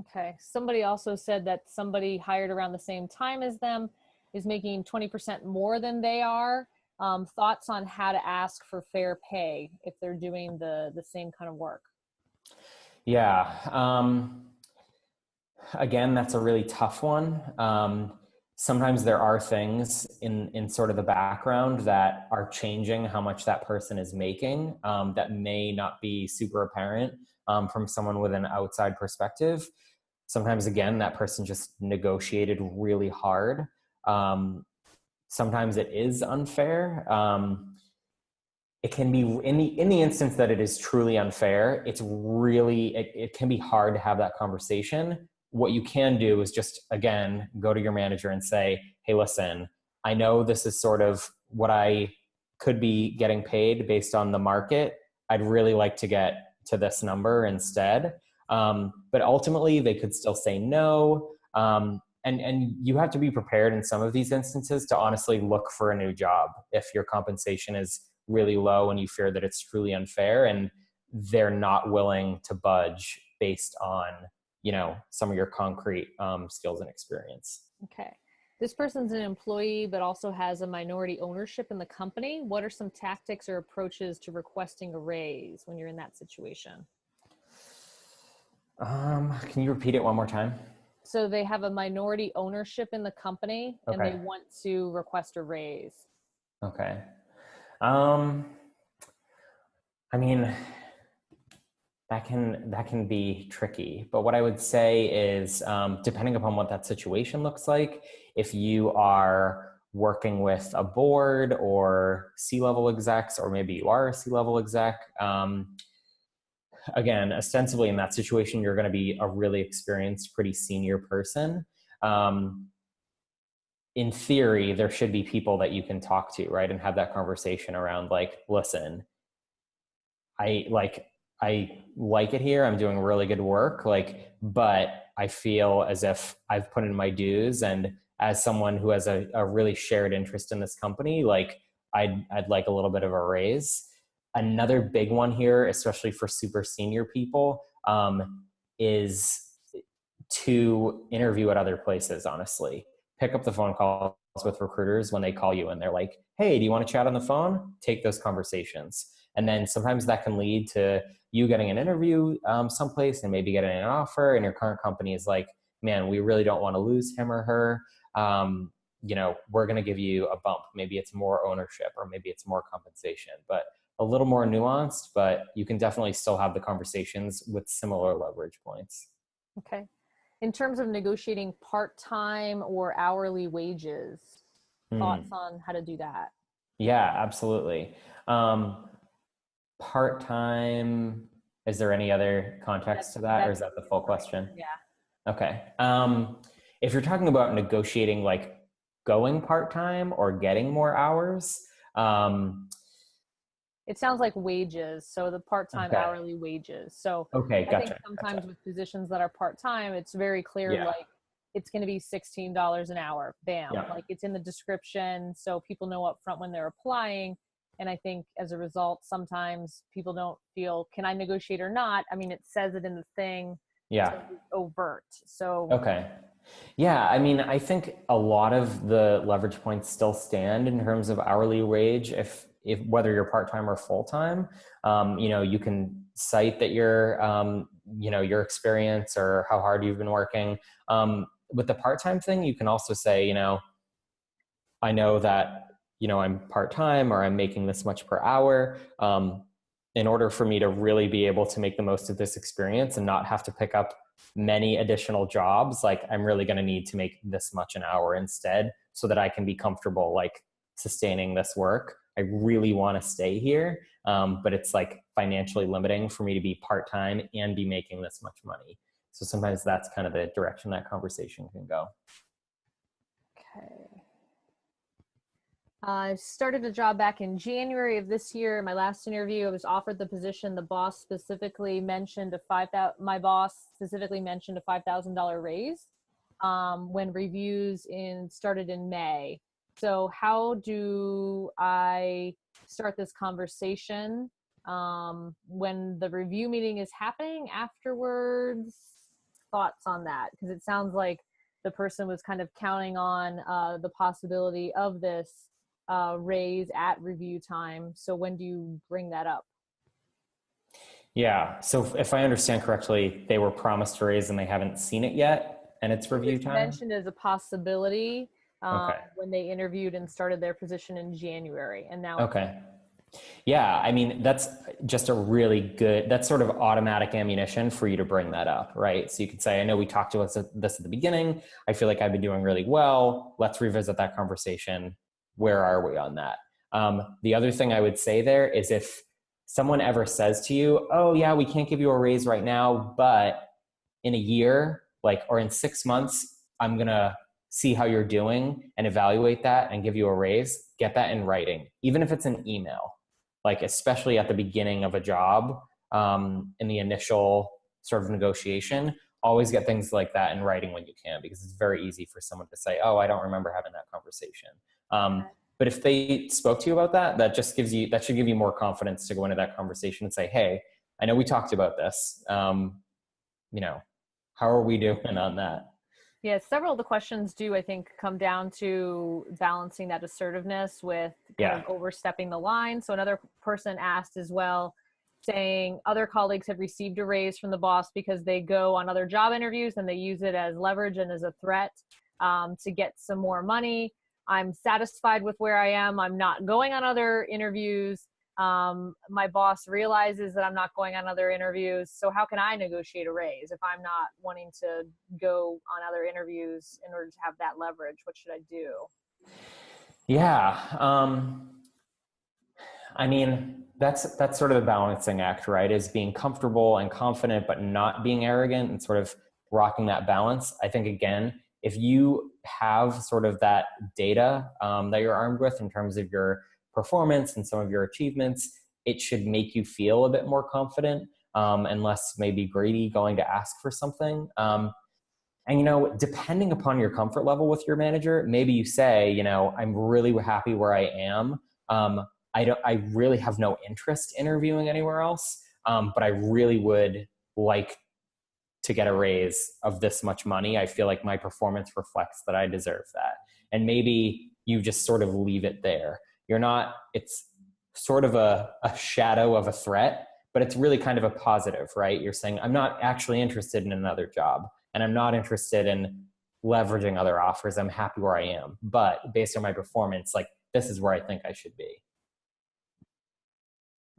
Okay. Somebody also said that somebody hired around the same time as them is making 20% more than they are. Thoughts on how to ask for fair pay if they're doing the same kind of work? Yeah. Again, that's a really tough one. Sometimes there are things in sort of the background that are changing how much that person is making that may not be super apparent from someone with an outside perspective. Sometimes, again, that person just negotiated really hard. Sometimes it is unfair. It can be in the instance that it is truly unfair. It can be hard to have that conversation. What you can do is just, again, go to your manager and say, hey, listen, I know this is sort of what I could be getting paid based on the market. I'd really like to get to this number instead. But ultimately they could still say no. And you have to be prepared in some of these instances to honestly look for a new job if your compensation is really low and you fear that it's truly unfair and they're not willing to budge based on, some of your concrete skills and experience. Okay. This person's an employee, but also has a minority ownership in the company. What are some tactics or approaches to requesting a raise when you're in that situation? Can you repeat it one more time? So they have a minority ownership in the company and Okay. they want to request a raise. Okay. Um, I mean, that can be tricky, but what I would say is, depending upon what that situation looks like, if you are working with a board or C-level execs, or maybe you are a C-level exec, again, ostensibly in that situation, you're going to be a really experienced, pretty senior person. In theory, there should be people that you can talk to, right? And have that conversation around like, listen, I like it here. I'm doing really good work. But I feel as if I've put in my dues. And as someone who has a really shared interest in this company, I'd like a little bit of a raise. Another big one here, especially for super senior people, is to interview at other places, honestly. Pick up the phone calls with recruiters when they call you and they're like, hey, do you want to chat on the phone? Take those conversations. And then sometimes that can lead to you getting an interview someplace and maybe getting an offer, and your current company is like, man, we really don't want to lose him or her. We're going to give you a bump. Maybe it's more ownership or maybe it's more compensation, but a little more nuanced, but you can definitely still have the conversations with similar leverage points. Okay. In terms of negotiating part-time or hourly wages, thoughts on how to do that? Yeah, absolutely. Part-time, is there any other context to that, or is that the full question? Yeah. Okay. If you're talking about negotiating like going part-time or getting more hours, it sounds like wages. So the part-time okay. hourly wages. So okay, I think sometimes with positions that are part-time, it's very clear, Yeah. like it's going to be $16 an hour. Bam. Yeah. Like it's in the description. So people know up front when they're applying. And I think as a result, sometimes people don't feel, can I negotiate or not? I mean, it says it in the thing. Yeah. So it's overt. So Okay. Yeah, I mean, I think a lot of the leverage points still stand in terms of hourly wage. If whether you're part-time or full-time, you can cite that your experience or how hard you've been working. With the part-time thing, you can also say, I know that, I'm part-time or I'm making this much per hour. In order for me to really be able to make the most of this experience and not have to pick up many additional jobs, like I'm really going to need to make this much an hour instead so that I can be comfortable like sustaining this work. I really want to stay here, but it's like financially limiting for me to be part-time and be making this much money. So sometimes that's kind of the direction that conversation can go. Okay. I started a job back in January of this year. My last interview, I was offered the position. The boss specifically mentioned my boss specifically mentioned a $5,000 raise when reviews started in May. So how do I start this conversation when the review meeting is happening afterwards? Thoughts on that? Because it sounds like the person was kind of counting on the possibility of this raise at review time. So when do you bring that up? Yeah. So if I understand correctly, they were promised a raise and they haven't seen it yet, and it's review time? Mentioned as a possibility Okay. when they interviewed and started their position in January. And now Okay. Yeah, I mean, that's just that's sort of automatic ammunition for you to bring that up, right? So you could say, I know we talked about this at the beginning. I feel like I've been doing really well. Let's revisit that conversation. Where are we on that? The other thing I would say there is if someone ever says to you, oh yeah, we can't give you a raise right now, but in a year, or in 6 months, I'm going to see how you're doing and evaluate that and give you a raise, get that in writing, even if it's an email. Especially at the beginning of a job, in the initial sort of negotiation, always get things like that in writing when you can, because it's very easy for someone to say, oh, I don't remember having that conversation. But if they spoke to you about that, that should give you more confidence to go into that conversation and say, hey, I know we talked about this. How are we doing on that? Yeah, several of the questions do, I think, come down to balancing that assertiveness with kind of overstepping the line. So another person asked as well, saying other colleagues have received a raise from the boss because they go on other job interviews and they use it as leverage and as a threat to get some more money. I'm satisfied with where I am. I'm not going on other interviews. My boss realizes that I'm not going on other interviews. So how can I negotiate a raise if I'm not wanting to go on other interviews in order to have that leverage? What should I do? Yeah. I mean, that's sort of the balancing act, right? Is being comfortable and confident, but not being arrogant and sort of rocking that balance. I think, again, if you have sort of that data that you're armed with in terms of your performance and some of your achievements, it should make you feel a bit more confident and less maybe greedy going to ask for something. And, depending upon your comfort level with your manager, maybe you say, I'm really happy where I am. I really have no interest interviewing anywhere else, but I really would like to get a raise of this much money. I feel like my performance reflects that I deserve that. And maybe you just sort of leave it there. It's sort of a shadow of a threat, but it's really kind of a positive, right? You're saying, I'm not actually interested in another job and I'm not interested in leveraging other offers. I'm happy where I am, but based on my performance, like this is where I think I should be.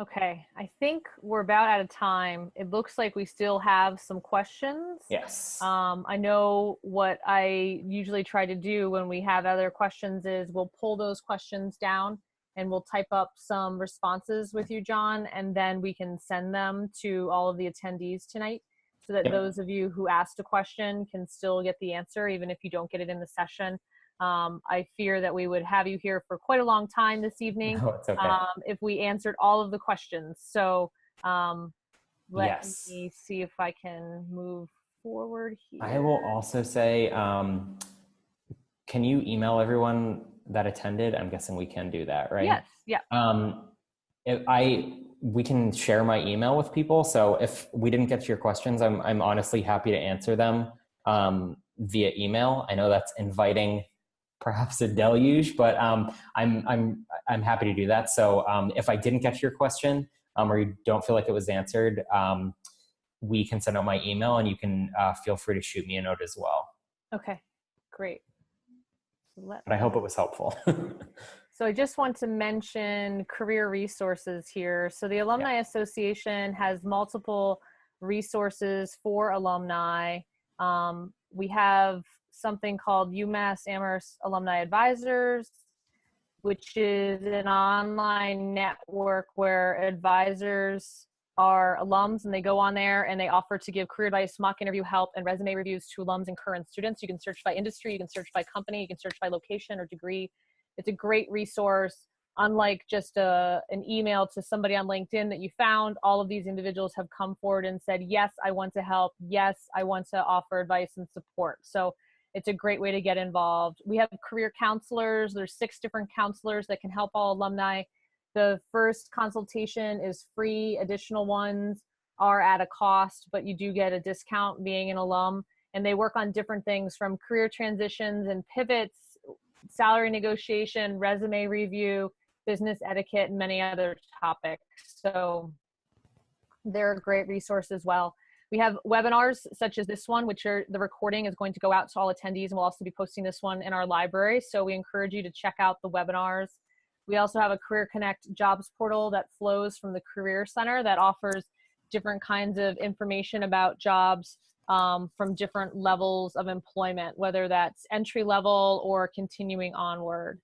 Okay, I think we're about out of time. It looks like we still have some questions. Yes. I know what I usually try to do when we have other questions is we'll pull those questions down and we'll type up some responses with you, John, and then we can send them to all of the attendees tonight so that those of you who asked a question can still get the answer, even if you don't get it in the session. I fear that we would have you here for quite a long time this evening. No, it's okay. If we answered all of the questions. So let me see if I can move forward here. I will also say, can you email everyone that attended? I'm guessing we can do that, right? Yes. Yeah. We can share my email with people. So if we didn't get to your questions, I'm honestly happy to answer them via email. I know that's inviting perhaps a deluge, but I'm happy to do that. So if I didn't get to your question or you don't feel like it was answered, we can send out my email and you can feel free to shoot me a note as well. Okay, great. But I hope it was helpful. So I just want to mention career resources here. So the Alumni Association has multiple resources for alumni. We have something called UMass Amherst Alumni Advisors, which is an online network where advisors are alums and they go on there and they offer to give career advice, mock interview help, and resume reviews to alums and current students. You can search by industry, you can search by company, you can search by location or degree. It's a great resource. Unlike just an email to somebody on LinkedIn that you found, all of these individuals have come forward and said, yes, I want to help. Yes, I want to offer advice and support. So it's a great way to get involved. We have career counselors. There's 6 different counselors that can help all alumni. The first consultation is free. Additional ones are at a cost, but you do get a discount being an alum. And they work on different things from career transitions and pivots, salary negotiation, resume review, business etiquette, and many other topics. So they're a great resource as well. We have webinars such as this one, which the recording is going to go out to all attendees, and we'll also be posting this one in our library. So we encourage you to check out the webinars. We also have a Career Connect jobs portal that flows from the Career Center that offers different kinds of information about jobs from different levels of employment, whether that's entry level or continuing onward.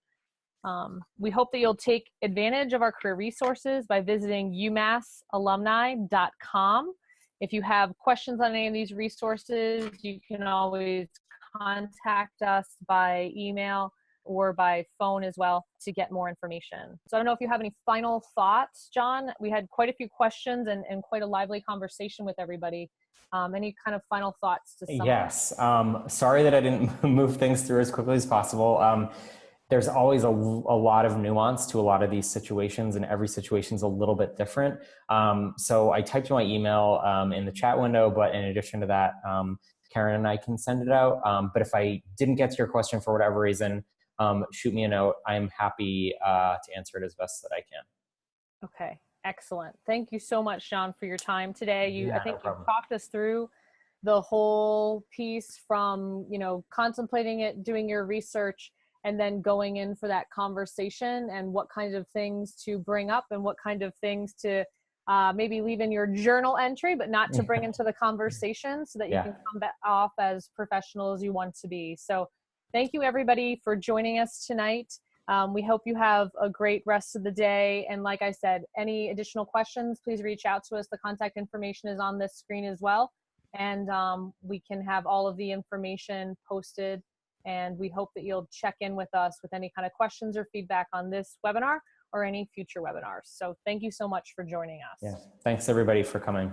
We hope that you'll take advantage of our career resources by visiting umassalumni.com. If you have questions on any of these resources, you can always contact us by email or by phone as well to get more information. So I don't know if you have any final thoughts, John. We had quite a few questions and quite a lively conversation with everybody. Any kind of final thoughts to sum up? Yes. Sorry that I didn't move things through as quickly as possible. there's always a lot of nuance to a lot of these situations, and every situation is a little bit different. So I typed my email in the chat window, but in addition to that, Karen and I can send it out. But if I didn't get to your question for whatever reason, shoot me a note. I'm happy to answer it as best that I can. Okay, excellent. Thank you so much, John, for your time today. I think you talked us through the whole piece from, contemplating it, doing your research, and then going in for that conversation and what kind of things to bring up and what kind of things to maybe leave in your journal entry, but not to bring into the conversation, so that you can come back off as professional as you want to be. So thank you, everybody, for joining us tonight. We hope you have a great rest of the day. And like I said, any additional questions, please reach out to us. The contact information is on this screen as well. And we can have all of the information posted. And we hope that you'll check in with us with any kind of questions or feedback on this webinar or any future webinars. So thank you so much for joining us. Yeah. Thanks everybody for coming.